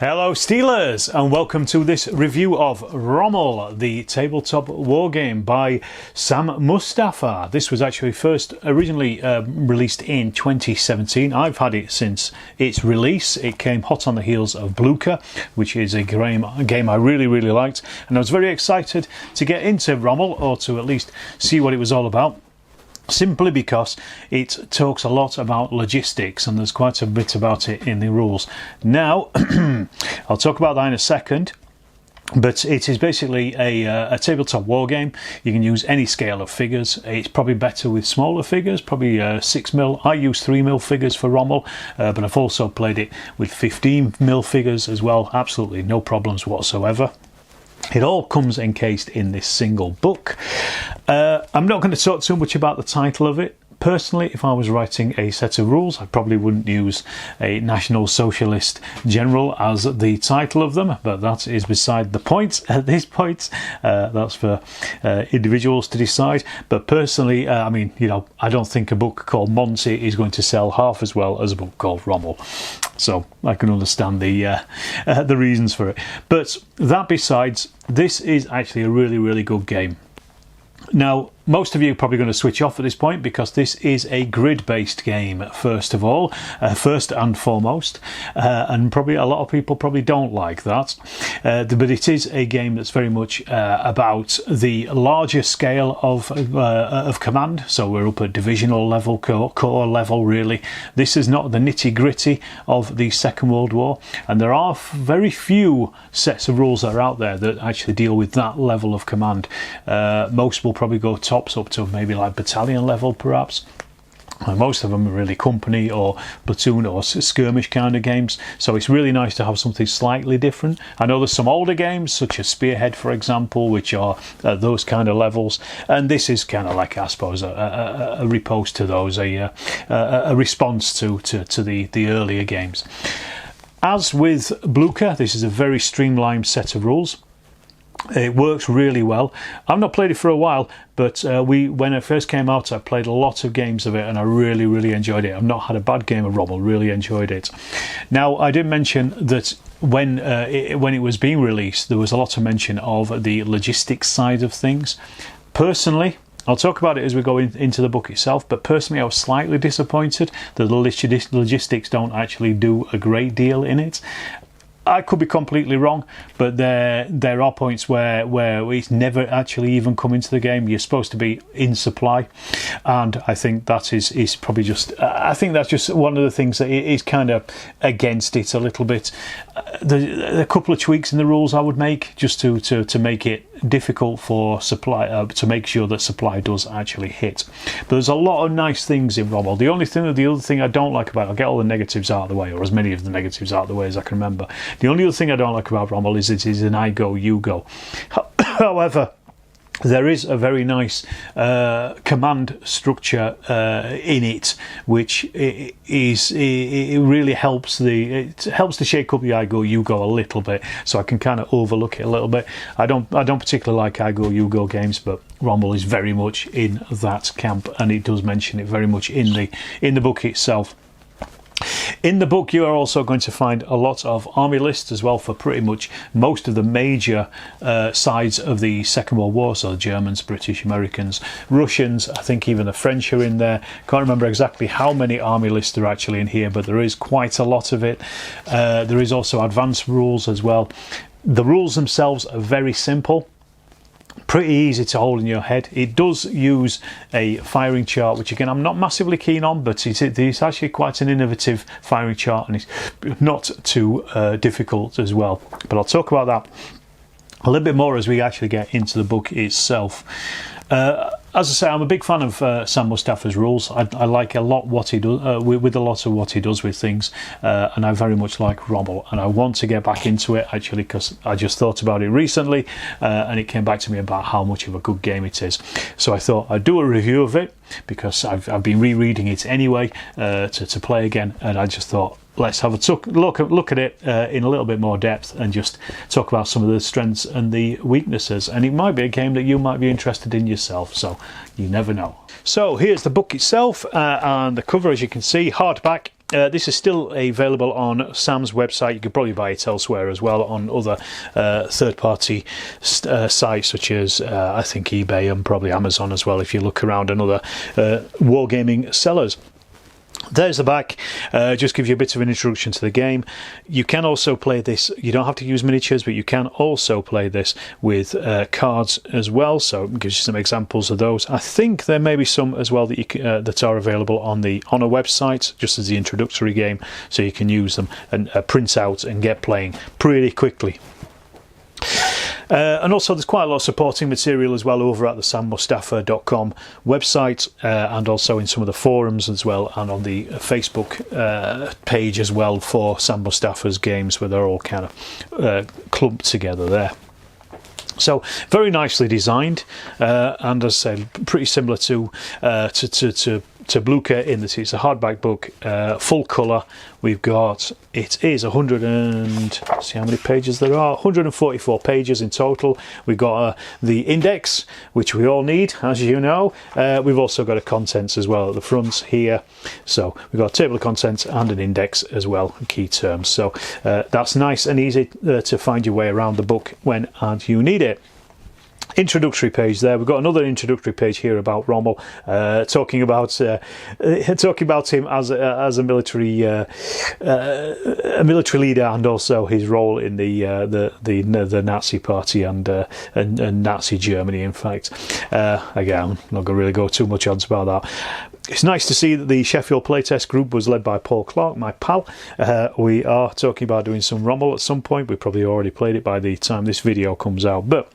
Hello Steelers, and welcome to this review of Rommel, the tabletop wargame by Sam Mustafa. This was actually first originally released in 2017. I've had it since its release. It came hot on the heels of Blucher, which is a game I really liked, and I was very excited to get into Rommel, or to at least see what it was all about. Simply because it talks a lot about logistics, and there's quite a bit about it in the rules. Now, I'll talk about that in a second, but it is basically a tabletop war game. You can use any scale of figures. It's probably better with smaller figures, probably 6mm. I use 3mm figures for Rommel, but I've also played it with 15mm figures as well. Absolutely no problems whatsoever. It all comes encased in this single book. I'm not going to talk too much about the title of it. Personally, if I was writing a set of rules, I probably wouldn't use a National Socialist General as the title of them, but that is beside the point at this point. That's for individuals to decide. But personally, I mean, you know, I don't think a book called Monty is going to sell half as well as a book called Rommel. So I can understand the reasons for it. But that besides, this is actually a really good game. Now, most of you are probably going to switch off at this point, because this is a grid-based game, first of all, first and foremost, and probably a lot of people probably don't like that, but it is a game that's very much about the larger scale of command. So we're up at divisional level, corps level, really. This is not the nitty-gritty of the Second World War, and there are very few sets of rules that are out there that actually deal with that level of command. Most will probably go tops up to maybe like battalion level, perhaps. Most of them are really company or platoon or skirmish kind of games, so it's really nice to have something slightly different. I know there's some older games such as Spearhead, for example, which are those kind of levels, and this is kind of like, I suppose, a riposte to those, a response to the earlier games. As with Blucher, this is a very streamlined set of rules. It works really well. I've not played it for a while, but when it first came out, I played a lot of games of it, and I really enjoyed it. I've not had a bad game of Rommel. Really enjoyed it. Now, I did mention that when it was being released, there was a lot of mention of the logistics side of things. Personally, I'll talk about it as we go into the book itself, but personally I was slightly disappointed that the logistics don't actually do a great deal in it. I could be completely wrong, but there are points where it's never actually even come into the game. You're supposed to be in supply, and I think that is probably just, I think that's just one of the things that is kind of against it a little bit. A couple of tweaks in the rules I would make, just to make it difficult for supply, to make sure that supply does actually hit. But there's a lot of nice things in Rommel. The other thing I don't like about it, I'll get all the negatives out of the way, or as many of the negatives out of the way as I can remember. The only other thing I don't like about Rommel is it is an I go, you go. However, there is a very nice command structure in it, which it really helps to shake up the I go, you go a little bit, so I can kind of overlook it a little bit. I don't particularly like I go, you go games, but Rommel is very much in that camp, and it does mention it very much in the book itself. In the book, you are also going to find a lot of army lists as well for pretty much most of the major sides of the Second World War. So the Germans, British, Americans, Russians, I think even the French are in there. Can't remember exactly how many army lists are actually in here, but there is quite a lot of it. There is also advanced rules as well. The rules themselves are very simple. Pretty easy to hold in your head. It does use a firing chart, which again I'm not massively keen on, but it's actually quite an innovative firing chart, and it's not too difficult as well. But I'll talk about that a little bit more as we actually get into the book itself. As I say, I'm a big fan of Sam Mustafa's rules. I like a lot what he does with a lot of what he does with things, and I very much like Rommel, and I want to get back into it actually, because I just thought about it recently, and it came back to me about how much of a good game it is. So I thought I'd do a review of it, because I've been rereading it anyway to play again, and I just thought, let's have a look at it in a little bit more depth, and just talk about some of the strengths and the weaknesses. And it might be a game that you might be interested in yourself, so you never know. So here's the book itself, and the cover, as you can see, hardback. this is still available on Sam's website. You could probably buy it elsewhere as well on other third-party sites such as I think eBay and probably Amazon as well if you look around, and other wargaming sellers. There's the back, just give you a bit of an introduction to the game. You can also play this, you don't have to use miniatures, but you can also play this with cards as well, so it gives you some examples of those. I think there may be some as well that you can, that are available on a website, just as the introductory game, so you can use them and print out and get playing pretty quickly. And also there's quite a lot of supporting material as well over at the sammustafa.com website, and also in some of the forums as well, and on the Facebook page as well for Sam Mustafa's games, where they're all kind of clumped together there. So very nicely designed, and as I said, pretty similar to Blucher in that it's a hardback book, full colour. We've got, it is 100 and, see how many pages there are, 144 pages in total. We've got the index, which we all need, as you know. We've also got a contents as well at the front here. So we've got a table of contents and an index as well, key terms. So that's nice and easy to find your way around the book when and you need it. Introductory page there. We've got another introductory page here about Rommel, talking about him as a military leader, and also his role in the Nazi Party and Nazi Germany. In fact, again, I'm not going to really go too much on about that. It's nice to see that the Sheffield playtest group was led by Paul Clark, my pal. We are talking about doing some Rommel at some point. We probably already played it by the time this video comes out, but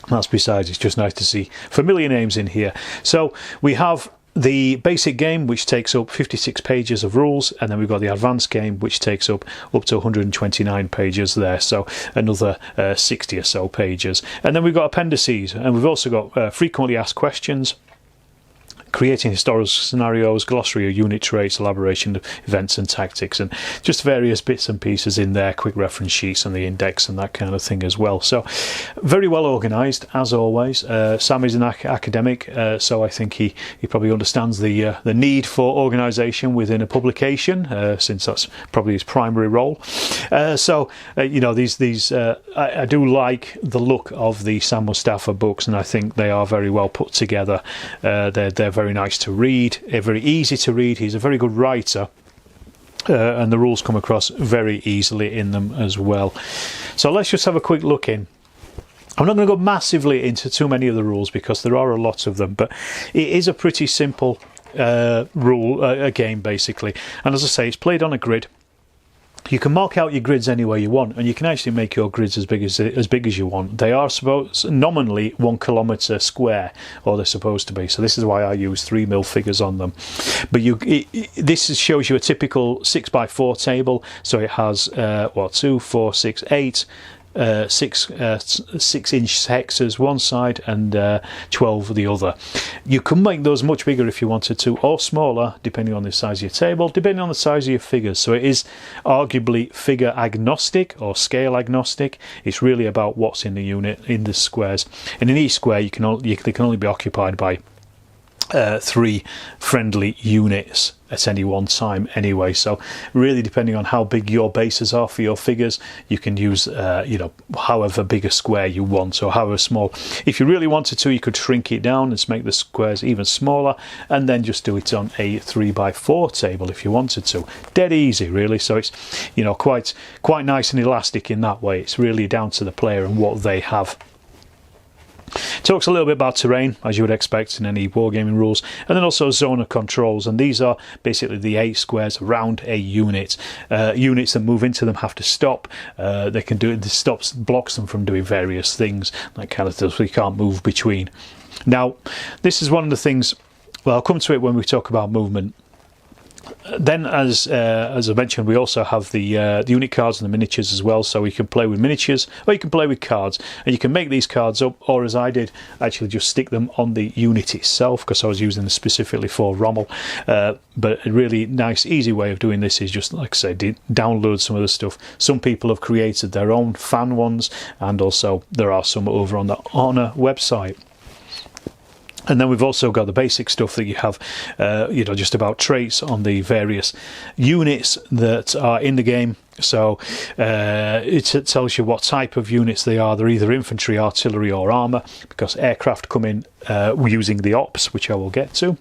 that's besides. It's just nice to see familiar names in here. So we have the basic game, which takes up 56 pages of rules, and then we've got the advanced game, which takes up to 129 pages there, so another 60 or so pages. And then we've got appendices, and we've also got frequently asked questions, creating historical scenarios, glossary of unit traits, elaboration of events and tactics, and just various bits and pieces in there, quick reference sheets and the index and that kind of thing as well. So very well organised as always. Sam is an academic, so I think he probably understands the need for organisation within a publication, since that's probably his primary role. You know, these I do like the look of the Sam Mustafa books, and I think they are very well put together. They're very nice to read, very easy to read. He's a very good writer, and the rules come across very easily in them as well. So let's just have a quick look in. I'm not going to go massively into too many of the rules because there are a lot of them, but it is a pretty simple game basically. And as I say, it's played on a grid. You can mark out your grids any way you want, and you can actually make your grids as big as you want. They are nominally 1 kilometre square, or they're supposed to be. So this is why I use 3mm figures on them. But this shows you a typical 6x4 table. So it has 2, 4, 6, 8. 6-inch hexes one side and 12 the other. You can make those much bigger if you wanted to, or smaller, depending on the size of your table, depending on the size of your figures. So it is arguably figure agnostic or scale agnostic. It's really about what's in the unit, in the squares, and in each square they can only be occupied by 3 friendly units at any one time anyway. So really, depending on how big your bases are for your figures, you can use however big a square you want, or however small. If you really wanted to, you could shrink it down and make the squares even smaller, and then just do it on a 3x4 table if you wanted to. Dead easy really. So it's quite nice and elastic in that way. It's really down to the player and what they have. Talks a little bit about terrain, as you would expect in any wargaming rules, and then also zone of controls, and these are basically the 8 squares around a unit. Units that move into them have to stop. They can do it. This blocks them from doing various things, like kind of stuff. So you can't move between. Now, this is one of the things. Well, I'll come to it when we talk about movement. Then, as I mentioned, we also have the unit cards and the miniatures as well. So you can play with miniatures, or you can play with cards, and you can make these cards up, or as I did, actually just stick them on the unit itself, because I was using them specifically for Rommel. But a really nice, easy way of doing this is just, like I say, download some of the stuff. Some people have created their own fan ones, and also there are some over on the Honor website. And then we've also got the basic stuff that you have, you know, just about traits on the various units that are in the game. So it tells you what type of units they are. They're either infantry, artillery or armour, because aircraft come in using the ops, which I will get to.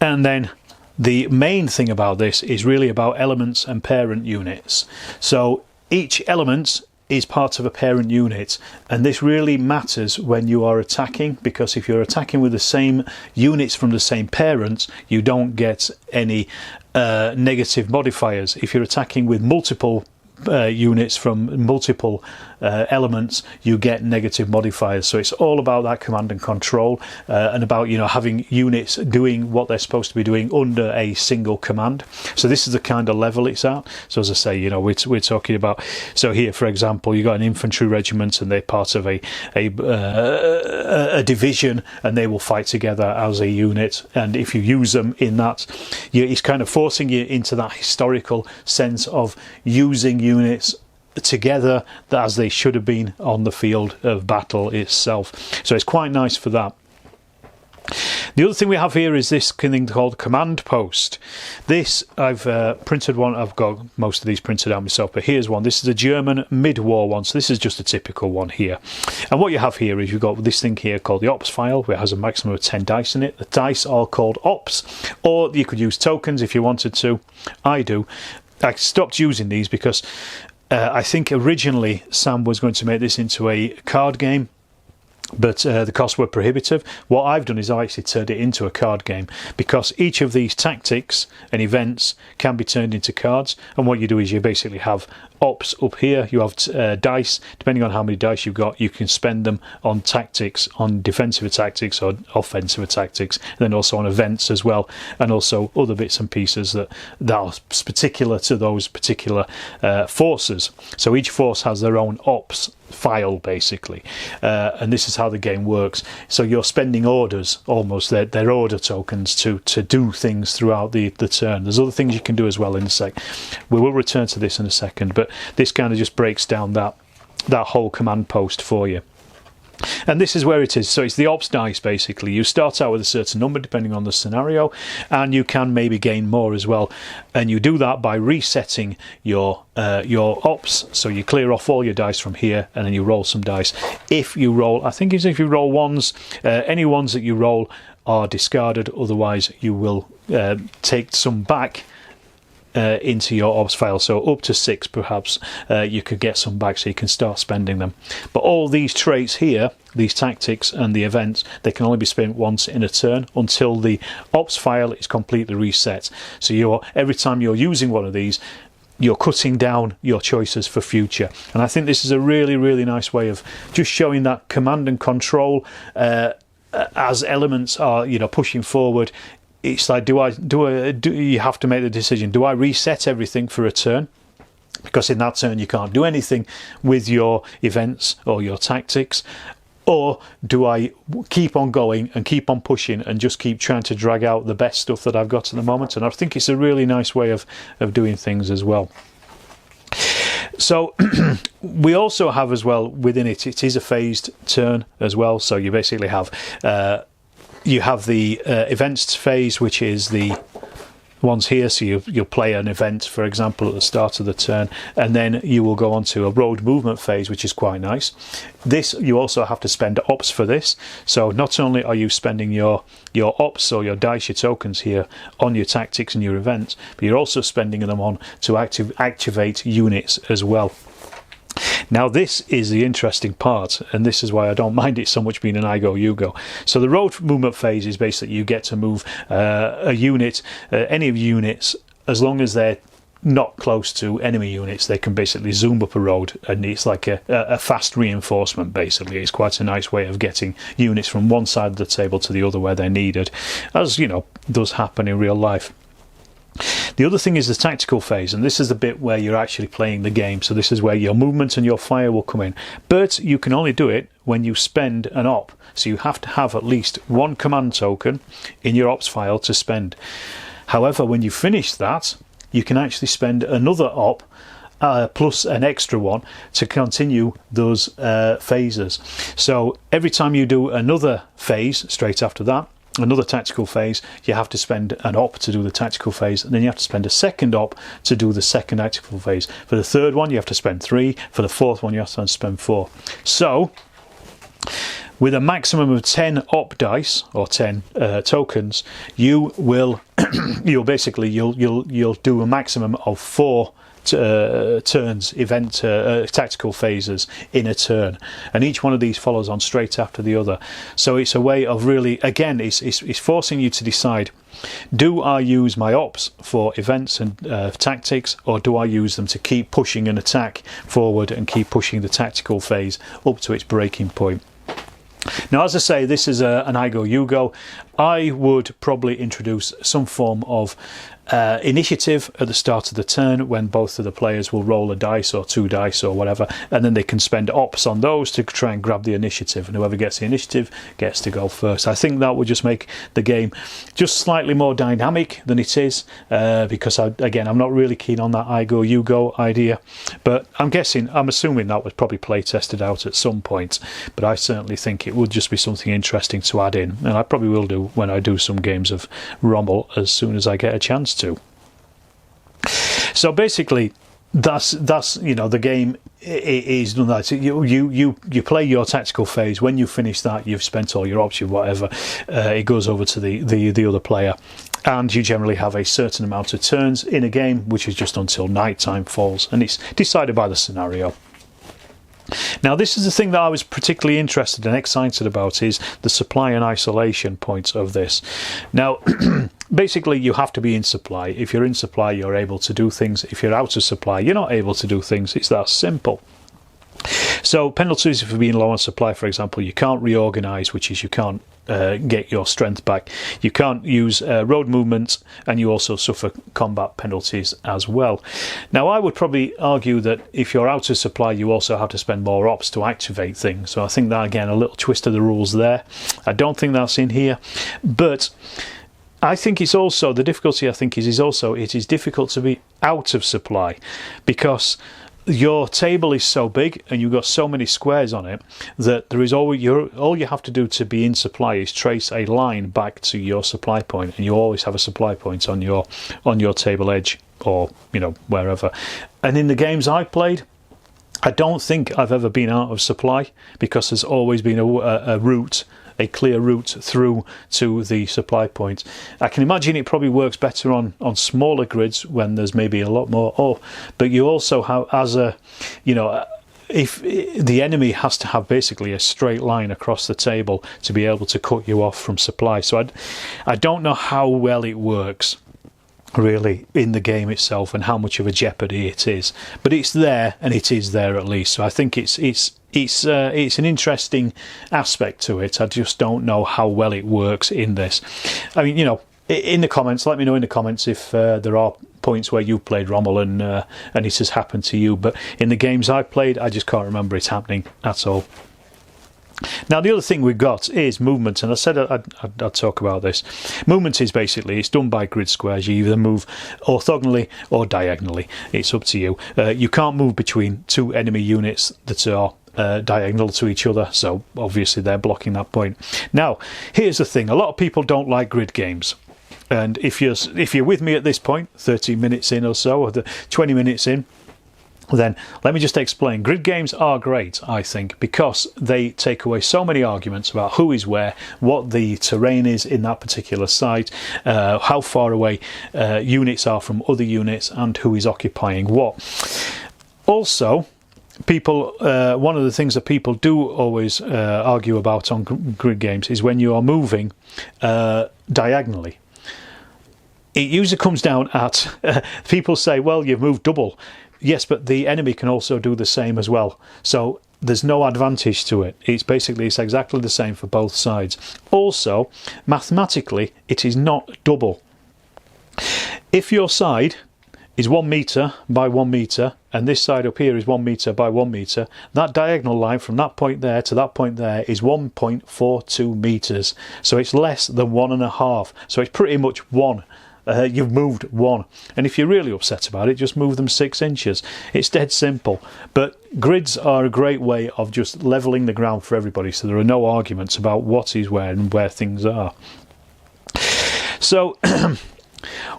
And then the main thing about this is really about elements and parent units. So each element is part of a parent unit, and this really matters when you are attacking, because if you're attacking with the same units from the same parent, you don't get any negative modifiers. If you're attacking with multiple units from multiple elements, you get negative modifiers. So it's all about that command and control, and about, you know, having units doing what they're supposed to be doing under a single command. So this is the kind of level it's at. So as I say, you know, we're talking about, so here for example you've got an infantry regiment and they're part of a division, and they will fight together as a unit, and if you use them in that, it's kind of forcing you into that historical sense of using units together as they should have been on the field of battle itself. So it's quite nice for that. The other thing we have here is this thing called command post. This, I've printed one. I've got most of these printed out myself, but here's one. This is a German mid-war one, so this is just a typical one here. And what you have here is you've got this thing here called the ops file, where it has a maximum of 10 dice in it. The dice are called ops, or you could use tokens if you wanted to. I do. I stopped using these because I think originally Sam was going to make this into a card game, but the costs were prohibitive. What I've done is I actually turned it into a card game, because each of these tactics and events can be turned into cards, and what you do is you basically have ops up here, you have dice. Depending on how many dice you've got, you can spend them on tactics, on defensive tactics or offensive tactics, and then also on events as well, and also other bits and pieces that are particular to those particular forces. So each force has their own ops file basically, and this is how the game works. So you're spending orders, almost their order tokens, to do things throughout the turn. There's other things you can do as well in a sec. We will return to this in a second, but this kind of just breaks down that whole command post for you. And this is where it is. So it's the ops dice basically. You start out with a certain number depending on the scenario, and you can maybe gain more as well, and you do that by resetting your ops. So you clear off all your dice from here, and then you roll some dice. If you roll, I think it's if you roll ones, any ones that you roll are discarded, otherwise you will take some back into your ops file. So up to 6 perhaps you could get some back, so you can start spending them. But all these traits here, these tactics and the events, they can only be spent once in a turn until the ops file is completely reset. So every time you're using one of these, you're cutting down your choices for future. And I think this is a really, really nice way of just showing that command and control as elements are, you know, pushing forward. It's like, do you have to make the decision, do I reset everything for a turn? Because in that turn you can't do anything with your events or your tactics, or do I keep on going and keep on pushing and just keep trying to drag out the best stuff that I've got at the moment? And I think it's a really nice way of doing things as well. So we also have as well within it, it is a phased turn as well. So you basically have you have the events phase, which is the ones here. So you'll play an event, for example, at the start of the turn, and then you will go on to a road movement phase, which is quite nice. This, you also have to spend ops for this. So not only are you spending your ops or your dice, your tokens here on your tactics and your events, but you're also spending them on to activate units as well. Now this is the interesting part, and this is why I don't mind it so much being an I go, you go. So the road movement phase is basically you get to move a unit, any of units, as long as they're not close to enemy units, they can basically zoom up a road, and it's like a fast reinforcement basically. It's quite a nice way of getting units from one side of the table to the other where they're needed, as you know, does happen in real life. The other thing is the tactical phase, and this is the bit where you're actually playing the game. So this is where your movement and your fire will come in, but you can only do it when you spend an op. So you have to have at least one command token in your ops file to spend. However, when you finish that, you can actually spend another op plus an extra one to continue those phases. So every time you do another phase straight after that, another tactical phase, you have to spend an op to do the tactical phase, and then you have to spend a second op to do the second tactical phase. For the third one you have to spend 3, for the fourth one you have to spend 4. So with a maximum of 10 op dice or 10 tokens, you will you'll do a maximum of 4 turns, tactical phases in a turn, and each one of these follows on straight after the other. So it's a way of really, again, it's forcing you to decide, do I use my ops for events and tactics, or do I use them to keep pushing an attack forward and keep pushing the tactical phase up to its breaking point? Now, as I say, this is an I go, you go. I would probably introduce some form of initiative at the start of the turn, when both of the players will roll a dice or 2 dice or whatever, and then they can spend ops on those to try and grab the initiative, and whoever gets the initiative gets to go first. I think that would just make the game just slightly more dynamic than it is, because again, I'm not really keen on that I go, you go idea, but I'm assuming that was probably play tested out at some point, but I certainly think it would just be something interesting to add in, and I probably will do when I do some games of Rommel as soon as I get a chance to. So basically, that's the game is done. That you play your tactical phase. When you finish that, you've spent all your options, whatever. It goes over to the other player, and you generally have a certain amount of turns in a game, which is just until night time falls, and it's decided by the scenario. Now, this is the thing that I was particularly interested and excited about, is the supply and isolation points of this. Now, basically, you have to be in supply. If you're in supply, you're able to do things. If you're out of supply, you're not able to do things. It's that simple. So penalties for being low on supply, for example, you can't reorganize, which is you can't get your strength back. You can't use road movement, and you also suffer combat penalties as well. Now, I would probably argue that if you're out of supply, you also have to spend more ops to activate things. So I think that, again, a little twist of the rules there. I don't think that's in here, but I think it's also, the difficulty I think is also it is difficult to be out of supply, because your table is so big and you've got so many squares on it that there is all you have to do to be in supply is trace a line back to your supply point, and you always have a supply point on your table edge, or wherever. And in the games I played, I don't think I've ever been out of supply, because there's always been a clear route through to the supply point. I can imagine it probably works better on smaller grids when there's maybe a lot more. But you also have, if the enemy has to have basically a straight line across the table to be able to cut you off from supply. So I don't know how well it works really in the game itself, and how much of a jeopardy it is, but it's there, and it is there at least. So I think it's an interesting aspect to it. I just don't know how well it works in this. I mean, in the comments, let me know in the comments if there are points where you played Rommel and it has happened to you. But in the games I've played, I just can't remember it happening at all. Now, the other thing we've got is movement, and I said I'd talk about this. Movement is basically, it's done by grid squares. You either move orthogonally or diagonally. It's up to you. You can't move between 2 enemy units that are diagonal to each other, so obviously they're blocking that point. Now, here's the thing. A lot of people don't like grid games. And if you're with me at this point, 30 minutes in or so, or 20 minutes in, then let me just explain. Grid games are great, I think, because they take away so many arguments about who is where, what the terrain is in that particular site, how far away units are from other units, and who is occupying what. Also, one of the things that people do always argue about on grid games is when you are moving diagonally. It usually comes down at people say, well, you've moved double. Yes, but the enemy can also do the same as well. So there's no advantage to it. It's exactly the same for both sides. Also, mathematically, it is not double. If your side is 1 metre by 1 metre, and this side up here is 1 metre by 1 metre, that diagonal line from that point there to that point there is 1.42 metres. So it's less than 1.5. So it's pretty much 1 you've moved 1. And if you're really upset about it, just move them 6 inches. It's dead simple. But grids are a great way of just levelling the ground for everybody, so there are no arguments about what is where and where things are. So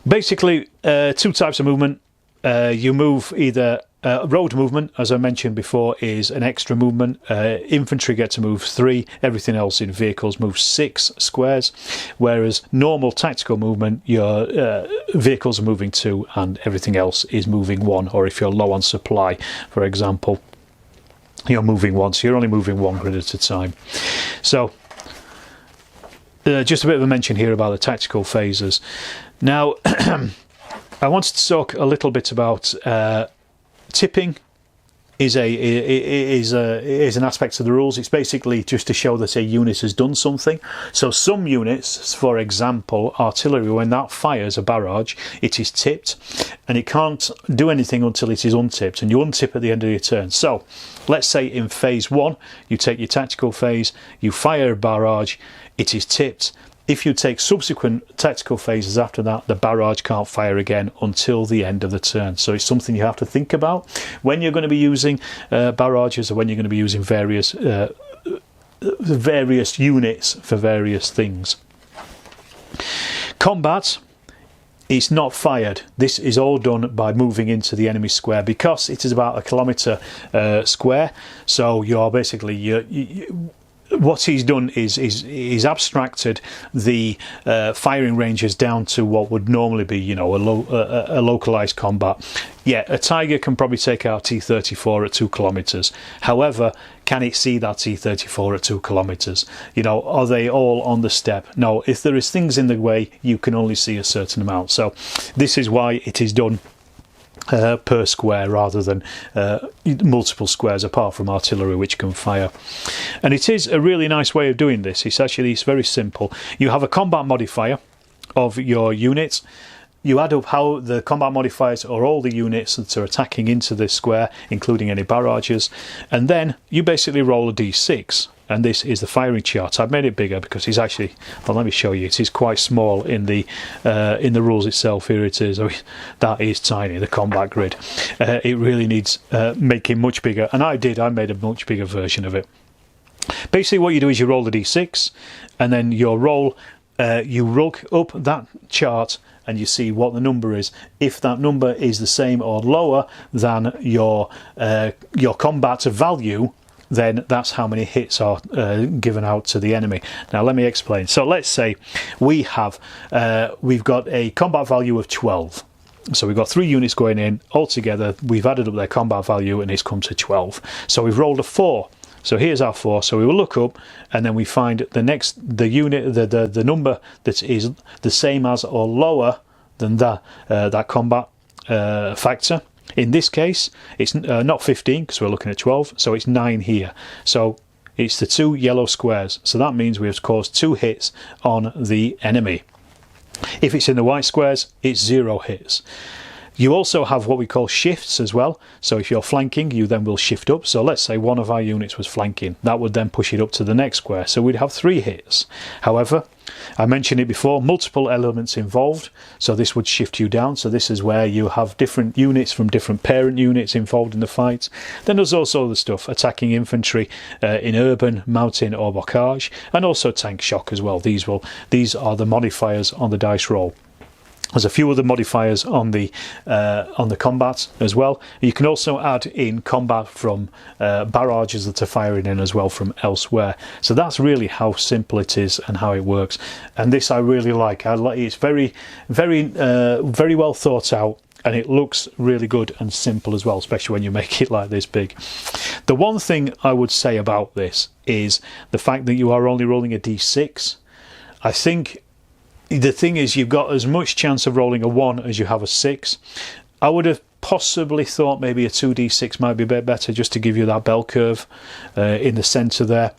basically 2 types of movement. You move either road movement, as I mentioned before, is an extra movement. Infantry get to move 3, everything else in vehicles moves 6 squares, whereas normal tactical movement, your vehicles are moving 2 and everything else is moving 1, or if you're low on supply, for example, you're moving 1, so you're only moving 1 grid at a time. So just a bit of a mention here about the tactical phases. Now I wanted to talk a little bit about tipping. Is an aspect of the rules. It's basically just to show that a unit has done something. So some units, for example artillery, when that fires a barrage, it is tipped and it can't do anything until it is untipped, and you untip at the end of your turn. So let's say in phase 1 you take your tactical phase, you fire a barrage, it is tipped. If you take subsequent tactical phases after that, the barrage can't fire again until the end of the turn. So it's something you have to think about when you're going to be using barrages, or when you're going to be using various units for various things. Combat, it's not fired. This is all done by moving into the enemy square, because it is about 1 kilometre square. So you're basically what he's done is abstracted the firing ranges down to what would normally be, you know, a localized combat. Yeah, a Tiger can probably take out T-34 at 2 kilometers. However, can it see that T-34 at 2 kilometers? You know, are they all on the step? No, if there is things in the way, you can only see a certain amount. So this is why it is done per square rather than multiple squares, apart from artillery, which can fire. And it is a really nice way of doing this. It's very simple. You have a combat modifier of your units. You add up how the combat modifiers are all the units that are attacking into this square, including any barrages, and then you basically roll a d6. And this is the firing chart. I've made it bigger because it's actually, well, let me show you, it is quite small in the rules itself. Here it is. That is tiny, the combat grid. It really needs making much bigger, and I made a much bigger version of it. Basically what you do is you roll the d6, and then you look up that chart and you see what the number is. If that number is the same or lower than your combat value, then that's how many hits are given out to the enemy. Now let me explain. So let's say we've got a combat value of 12. So we've got 3 units going in altogether. We've added up their combat value and it's come to 12. So we've rolled a 4. So here's our 4. So we will look up and then we find the number that is the same as or lower than that combat factor. In this case, it's not 15 because we're looking at 12, so it's 9 here. So it's the 2 yellow squares. So that means we have caused 2 hits on the enemy. If it's in the white squares, it's 0 hits. You also have what we call shifts as well. So if you're flanking, you then will shift up. So let's say one of our units was flanking. That would then push it up to the next square. So we'd have 3 hits. However, I mentioned it before, multiple elements involved. So this would shift you down. So this is where you have different units from different parent units involved in the fight. Then there's also the stuff attacking infantry in urban, mountain or bocage, and also tank shock as well. These are the modifiers on the dice roll. There's a few other modifiers on the combat as well. You can also add in combat from barrages that are firing in as well from elsewhere. So that's really how simple it is and how it works. And this I really like. It's very, very, very well thought out, and it looks really good and simple as well, especially when you make it like this big. The one thing I would say about this is the fact that you are only rolling a d6. I think the thing is, you've got as much chance of rolling a 1 as you have a 6. I would have possibly thought maybe a 2d6 might be a bit better, just to give you that bell curve in the centre there,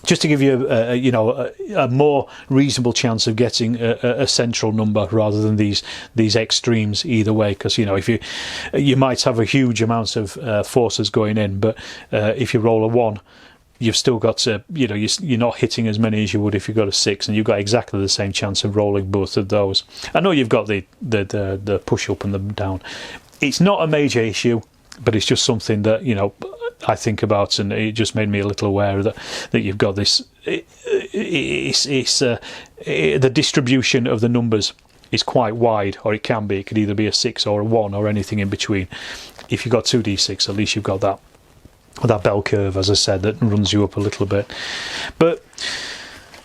just to give you a more reasonable chance of getting a central number rather than these extremes either way. Because if you might have a huge amount of forces going in, but if you roll a 1, you've still got to, you're not hitting as many as you would if you got a 6, and you've got exactly the same chance of rolling both of those. I know you've got the push up and the down. It's not a major issue, but it's just something that I think about, and it just made me a little aware that you've got this. It's the distribution of the numbers is quite wide, or it can be. It could either be a 6 or a 1 or anything in between. If you've got 2d6, at least you've got that bell curve, as I said, that runs you up a little bit. But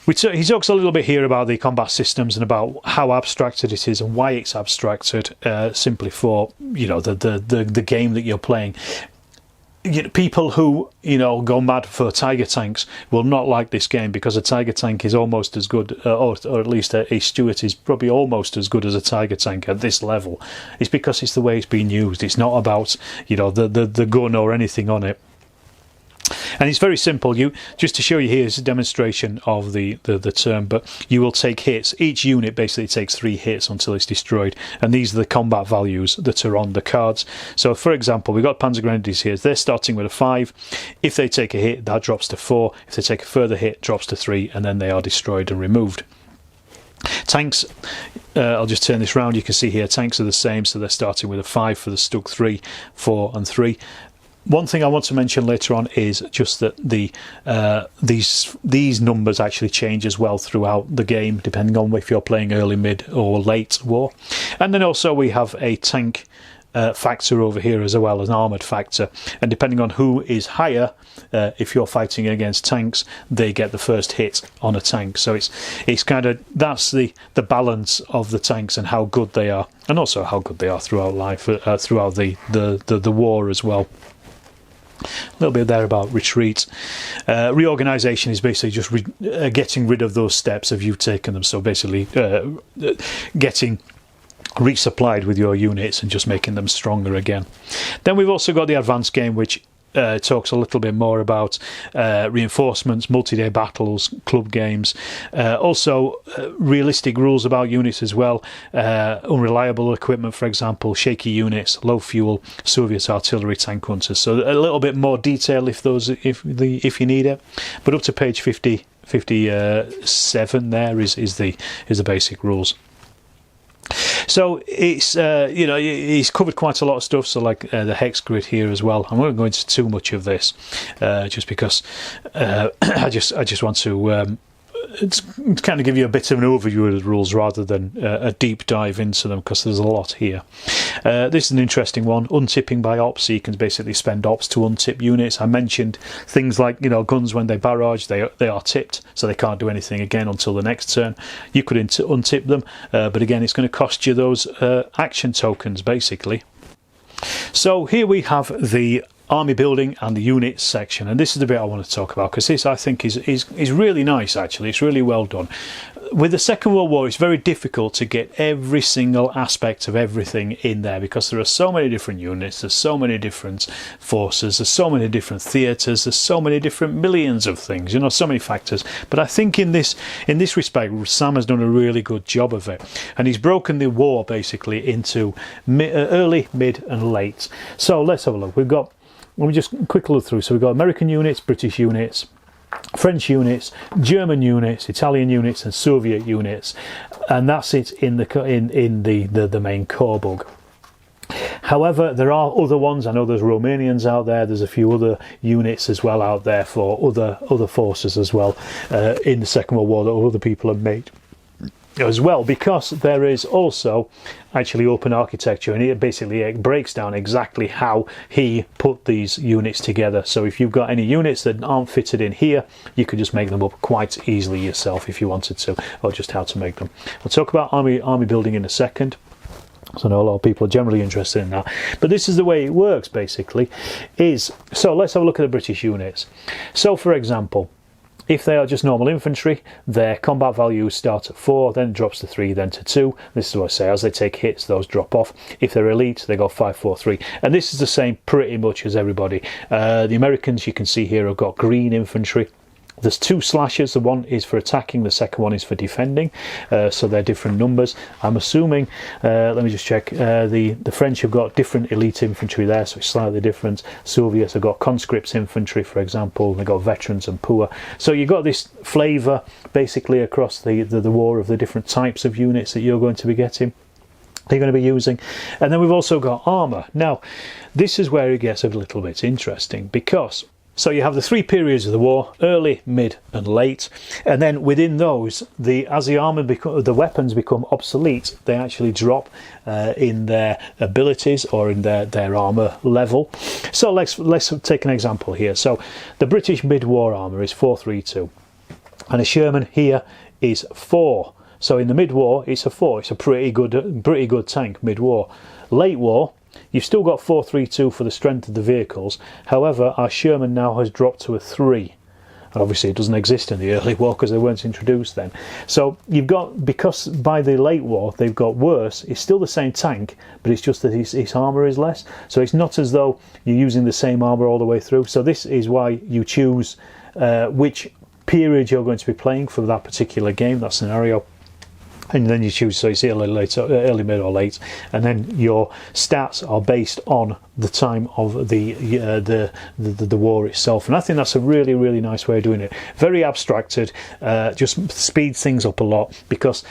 he talks a little bit here about the combat systems and about how abstracted it is and why it's abstracted, simply for the game that you're playing. People who go mad for Tiger tanks will not like this game, because a Tiger tank is almost as good, or at least a Stuart is probably almost as good as a Tiger tank at this level. It's because it's the way it's being used. It's not about the gun or anything on it. And it's very simple. Just to show you here is a demonstration of the term, but you will take hits. Each unit basically takes 3 hits until it's destroyed, and these are the combat values that are on the cards. So for example, we've got Panzergrenadiers here. They're starting with a 5. If they take a hit, that drops to 4. If they take a further hit, drops to 3, and then they are destroyed and removed. Tanks, I'll just turn this round. You can see here tanks are the same, so they're starting with a 5 for the Stug 3, 4 and 3. One thing I want to mention later on is just that these numbers actually change as well throughout the game, depending on if you're playing early, mid or late war. And then also we have a tank factor over here as well, an armoured factor, and depending on who is higher, if you're fighting against tanks, they get the first hit on a tank. So it's kind of, that's the balance of the tanks and how good they are, and also how good they are throughout life, throughout the war as well. A little bit there about retreat. Reorganisation is basically just getting rid of those steps if you've taken them. So basically getting resupplied with your units and just making them stronger again. Then we've also got the advanced game, which talks a little bit more about reinforcements, multi-day battles, club games, also realistic rules about units as well, unreliable equipment, for example, shaky units, low fuel, Soviet artillery, tank hunters. So a little bit more detail if you need it, but up to page 57 there is the basic rules. So it's he's covered quite a lot of stuff. So like the hex grid here as well. I won't go into too much of this, just because I just want to kind of give you a bit of an overview of the rules rather than a deep dive into them, because there's a lot here. This is an interesting one, untipping by ops. So you can basically spend ops to untip units. I mentioned things like guns, when they barrage, they are tipped, so they can't do anything again until the next turn. You could untip them, but again it's going to cost you those action tokens basically. So here we have the army building and the units section, and this is the bit I want to talk about, because this I think is really nice. Actually, it's really well done. With the Second World War, it's very difficult to get every single aspect of everything in there, because there are so many different units, there's so many different forces, there's so many different theatres, there's so many different millions of things, so many factors. But I think in this respect, Sam has done a really good job of it, and he's broken the war basically into early, mid and late. So let's have a look. Let me just quickly look through. So we've got American units, British units, French units, German units, Italian units, and Soviet units, and that's it in the main core book. However, there are other ones. I know there's Romanians out there. There's a few other units as well out there for other forces as well in the Second World War that other people have made as well, because there is also actually open architecture, and it breaks down exactly how he put these units together. So if you've got any units that aren't fitted in here, you could just make them up quite easily yourself if you wanted to, or just how to make them. We'll talk about army building in a second. So I know a lot of people are generally interested in that, but this is the way it works basically. So let's have a look at the British units. So for example, if they are just normal infantry, their combat values start at 4, then it drops to 3, then to 2. This is what I say, as they take hits, those drop off. If they're elite, they go 5, 4, 3. And this is the same pretty much as everybody. The Americans, you can see here, have got green infantry. There's 2 slashes. The one is for attacking, the second one is for defending, so they're different numbers. I'm assuming, let me just check, the French have got different elite infantry there, so it's slightly different. Soviets have got conscripts infantry, for example, they've got veterans and poor. So you've got this flavour basically across the war of the different types of units that you're going to be getting. They're going to be using. And then we've also got armour. Now, this is where it gets a little bit interesting, because so you have the 3 periods of the war: early, mid and late, and then within those, as the armour the weapons become obsolete, they actually drop in their abilities or in their armour level. So let's take an example here. So the British mid-war armour is 432, and a Sherman here is 4. So in the mid-war, it's a 4. It's a pretty good tank mid-war. Late war, you've still got 432 for the strength of the vehicles. However, our Sherman now has dropped to a 3. And obviously it doesn't exist in the early war because they weren't introduced then. So you've got, because by the late war they've got worse, it's still the same tank, but it's just that his armour is less. So it's not as though you're using the same armour all the way through. So this is why you choose which period you're going to be playing for that particular game, that scenario. And then you choose, so it's early, mid or late, and then your stats are based on the time of the war itself. And I think that's a really, really nice way of doing it. Very abstracted, just speeds things up a lot, because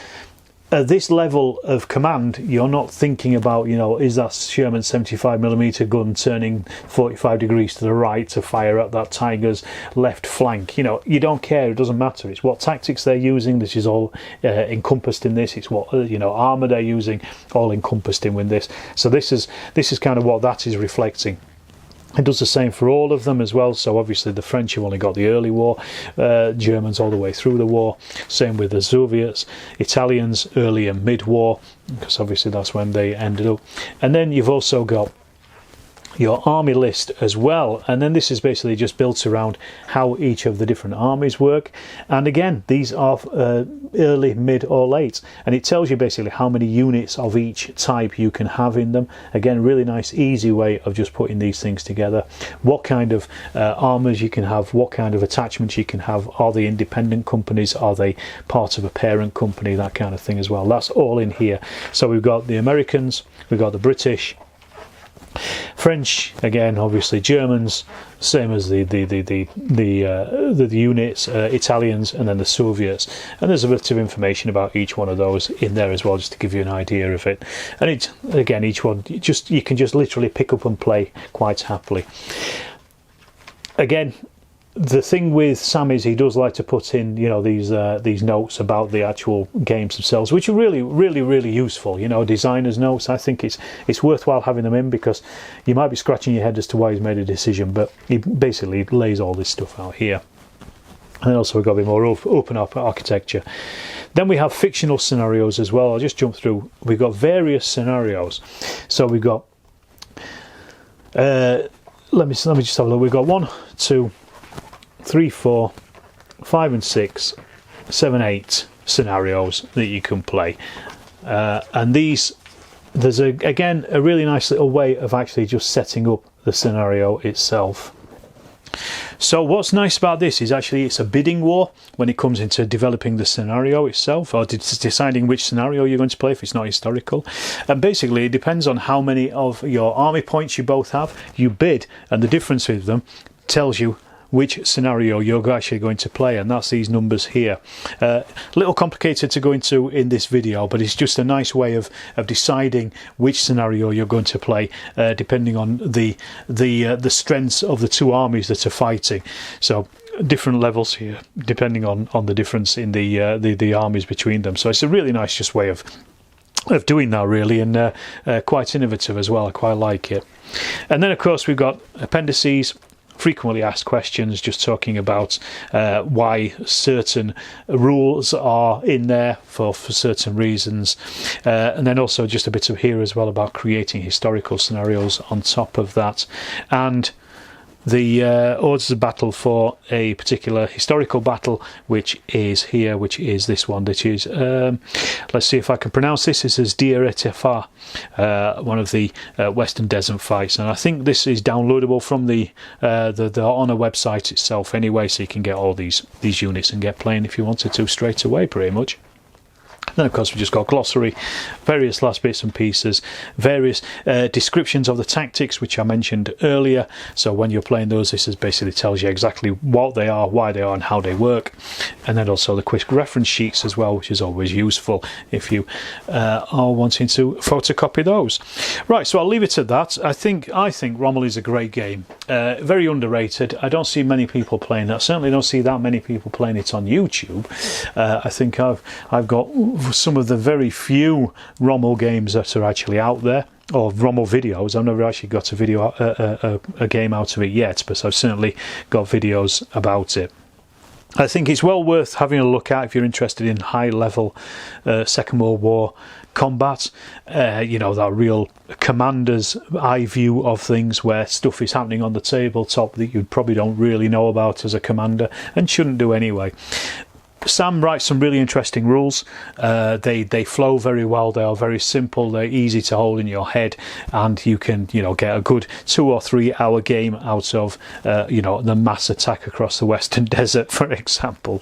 at this level of command, you're not thinking about, you know, is that Sherman 75mm gun turning 45 degrees to the right to fire at that Tiger's left flank. You know, you don't care, it doesn't matter. It's what tactics they're using, this is all encompassed in this. It's what, you know, armour they're using, all encompassed in with this. So this is kind of what that is reflecting. It does the same for all of them as well. So obviously the French have only got the early war, Germans all the way through the war, same with the Soviets, Italians early and mid-war, because obviously that's when they ended up. And then you've also got your army list as well, and then this is basically just built around how each of the different armies work. And again, these are early, mid or late, and it tells you basically how many units of each type you can have in them. Again, really nice easy way of just putting these things together. What kind of armors you can have, what kind of attachments you can have, are they independent companies, are they part of a parent company, that kind of thing as well. That's all in here. So we've got the Americans, we've got the British, French, again obviously, Germans, same as the units, Italians, and then the Soviets. And there's a bit of information about each one of those in there as well, just to give you an idea of it. And it, again, each one you can just literally pick up and play quite happily. Again, the thing with Sam is he does like to put in, you know, these notes about the actual games themselves, which are really, really, really useful. You know, designer's notes. I think it's worthwhile having them in, because you might be scratching your head as to why he's made a decision, but he basically lays all this stuff out here. And also we've got a bit more open up architecture. Then we have fictional scenarios as well. I'll just jump through. We've got various scenarios. So we've got let me just have a look. We've got 1, 2, 3, 4, 5 and 6, 7, 8 scenarios that you can play, and there's again a really nice little way of actually just setting up the scenario itself. So what's nice about this is actually it's a bidding war when it comes into developing the scenario itself, or deciding which scenario you're going to play if it's not historical. And basically it depends on how many of your army points you both have. You bid, and the difference with them tells you which scenario you're actually going to play, and that's these numbers here. A little complicated to go into in this video, but it's just a nice way of deciding which scenario you're going to play, depending on the strengths of the two armies that are fighting. So different levels here depending on the difference in the armies between them. So it's a really nice just way of doing that, really, and quite innovative as well. I quite like it. And then of course we've got appendices, frequently asked questions, just talking about why certain rules are in there for certain reasons, and then also just a bit of here as well about creating historical scenarios on top of that. And the orders of battle for a particular historical battle, which is here, which is this one, that is, let's see if I can pronounce this. This is Deir et Efar, one of the Western Desert fights, and I think this is downloadable from the Honor website itself anyway, so you can get all these units and get playing if you wanted to straight away, pretty much. Then of course we just got glossary, various last bits and pieces, various descriptions of the tactics which I mentioned earlier. So when you're playing those, this is basically tells you exactly what they are, why they are, and how they work. And then also the quick reference sheets as well, which is always useful if you are wanting to photocopy those. Right, so I'll leave it at that. I think Rommel is a great game, very underrated. I don't see many people playing that. Certainly don't see that many people playing it on YouTube. I think I've got some of the very few Rommel games that are actually out there, or Rommel videos. I've never actually got a game out of it yet, but I've certainly got videos about it. I think it's well worth having a look at if you're interested in high level Second World War combat, you know, that real commander's eye view of things where stuff is happening on the tabletop that you probably don't really know about as a commander and shouldn't do anyway. Sam writes some really interesting rules. They flow very well. They are very simple. They're easy to hold in your head, and you can, you know, get a good 2 or 3 hour game out of, you know, the mass attack across the Western Desert, for example.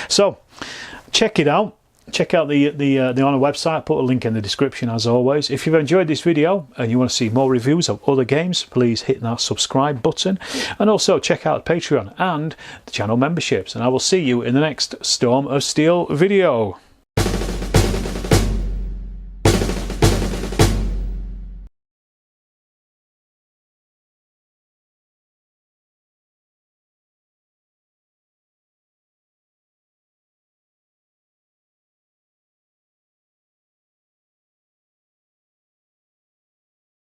So check it out. Check out the Honor website. I'll put a link in the description as always. If you've enjoyed this video and you want to see more reviews of other games, please hit that subscribe button, and also check out Patreon and the channel memberships, and I will see you in the next Storm of Steel video.